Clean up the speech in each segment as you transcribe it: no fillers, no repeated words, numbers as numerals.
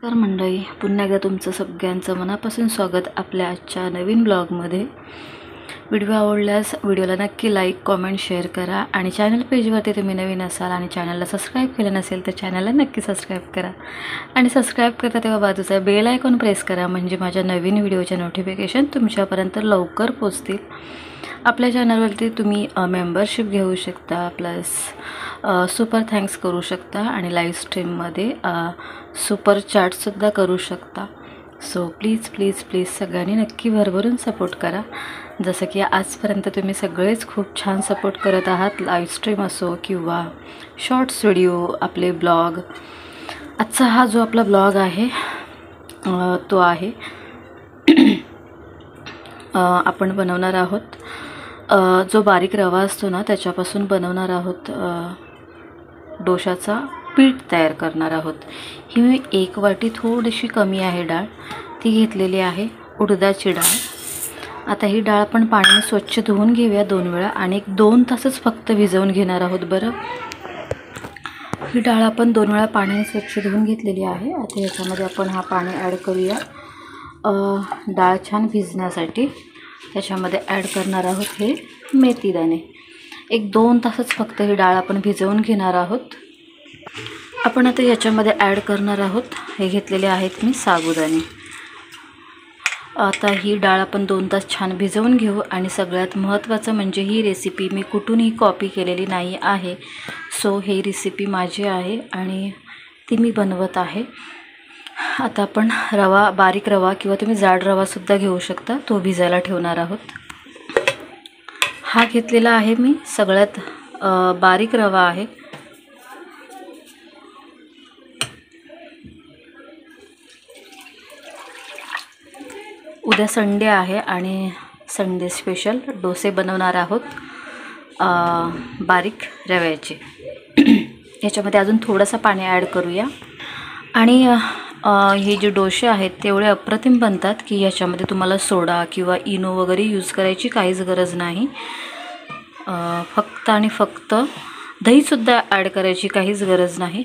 नमस्कार मंडळी, पुन्हा एकदा तुमचं सगळ्यांचं मनापासून स्वागत आपल्या आजच्या नवीन ब्लॉगमध्ये। व्हिडिओ आवडल्यास व्हिडिओला नक्की लाईक, कमेंट, शेअर करा आणि चॅनल पेजवरती तुम्ही नवीन असाल आणि चॅनलला सबस्क्राईब केलं नसेल तर चॅनलला नक्की सबस्क्राईब करा आणि सबस्क्राईब करता तेव्हा बाजूचा बेल आयकॉन प्रेस करा, म्हणजे माझ्या नवीन व्हिडिओचे नोटिफिकेशन तुमच्यापर्यंत लवकर पोहोचतील। आपल्या चॅनलवरती तुम्ही मेंबरशिप घेऊ शकता, प्लस सुपर थँक्स करू शकता आणि लाईव्ह स्ट्रीममध्ये सुपर चॅटसुद्धा करू शकता। सो प्लीज प्लीज प्लीज सगळ्यांनी नक्की भरभरून सपोर्ट करा, जसं की आजपर्यंत तुम्ही सगळेच खूप छान सपोर्ट करत आहात। लाईव्ह स्ट्रीम असो किंवा शॉर्ट्स व्हिडिओ, आपले ब्लॉग। आजचा हा जो आपला ब्लॉग आहे तो आहे आपण बनवणार आहोत जो बारीक रवा असतो ना त्याच्यापासून बनवणार आहोत डोशाचा पीठ तयार करणार आहोत। ही मी 1 वाटी थोडीशी कमी आहे डाळ, ती घेतलेली आहे उडदाची डाळ। आता ही डाळ आपण पाण्याने स्वच्छ धुवून घेऊया 2 वेळा आणि 2 तासच फक्त भिजवून घेणार आहोत। बरं, ही डाळ आपण 2 वेळा पाण्याने स्वच्छ धुवून घेतलेली आहे। आता याच्यामध्ये आपण हा पाणी ॲड करूया डाळ छान भिजण्यासाठी। त्याच्यामध्ये ॲड करणार आहोत हे मेथी दाणे। 1-2 तासच फक्त ही डाळ आपण भिजवून घेणार आहोत। आपण आता याच्यामध्ये ॲड करणार आहोत हे घेतलेले आहेत मी साबुदाणे। आता ही डाळ आपण 2 तास छान भिजवून घेऊ आणि सगळ्यात महत्त्वाचं म्हणजे ही रेसिपी मी कुठूनही कॉपी केलेली नाही आहे। सो ही रेसिपी माझी आहे आणि ती मी बनवत आहे। आता आपण रवा, बारीक रवा किंवा तुम्ही जाड रवासुद्धा घेऊ शकता, तो भिजायला ठेवणार आहोत। हा घेतलेला आहे मी सगळ्यात बारीक रवा आहे। उद्या संडे आहे आणि संडे स्पेशल डोसे बनवणार आहोत बारीक रव्याचे। याच्यामध्ये अजून थोडंसं पाणी ॲड करूया आणि हे जे डोसे आहेत तेवढे अप्रतिम बनतात की याच्यामध्ये तुम्हाला सोडा किंवा इनो वगैरे यूज करायची काहीच गरज नाही। फक्त आणि फक्त दहीसुद्धा ॲड करायची काहीच गरज नाही।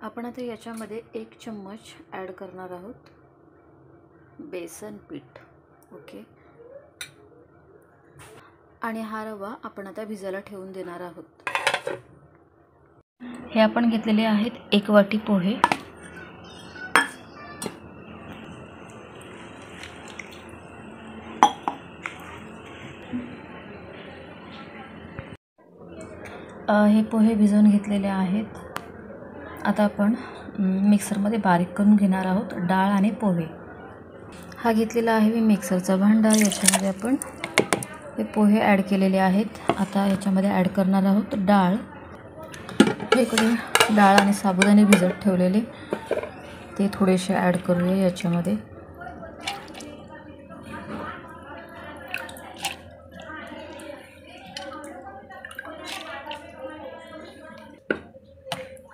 आपण आता याच्यामध्ये 1 चम्मच ॲड करणार आहोत बेसन पीठ। ओके, आणि हा रवा आपण आता भिजायला ठेवून देणार आहोत। हे आपण घेतलेले आहेत 1 वाटी पोहे। हे पोहे भिजवून घेतलेले आहेत। आता आपण मिक्सरमध्ये बारीक करून घेणार आहोत डाळ आणि पोहे। हा घेतलेला आहे मी मिक्सरचा भांडा, याच्यामध्ये आपण हे पोहे ॲड केलेले आहेत। आता याच्यामध्ये ॲड करणार आहोत डाळ। इकडे डाळ आणि साबुदाणे भिजत ठेवलेले ते थोडेसे ॲड करूया याच्यामध्ये।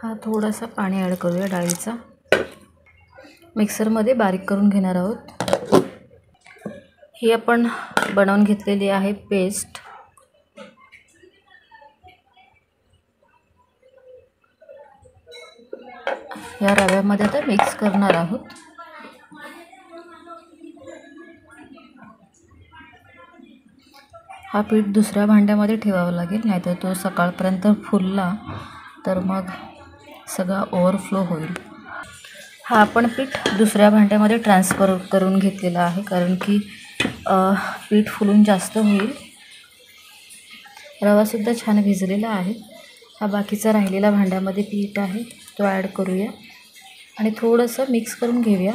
हा थोडासा पाणी ॲड करूया डाळीचा। मिक्सरमध्ये बारीक करून घेणार आहोत। ही आपण बनवून घेतलेली आहे पेस्ट। या रव्यामध्ये आता मिक्स करणार आहोत। हा पीठ दुसऱ्या भांड्यामध्ये ठेवावा लागेल, नाहीतर तो सकाळपर्यंत फुलला तर मग सगळा ओव्हरफ्लो होईल। हा आपण पीठ दुसऱ्या भांड्यामध्ये ट्रान्सफर करून घेतलेला आहे, कारण की पीठ फुलून जास्त होईल। रवासुद्धा छान भिजलेला आहे। हा बाकीचा राहिलेला भांड्यामध्ये पीठ आहे तो ॲड करूया आणि थोडंसं मिक्स करून घेऊया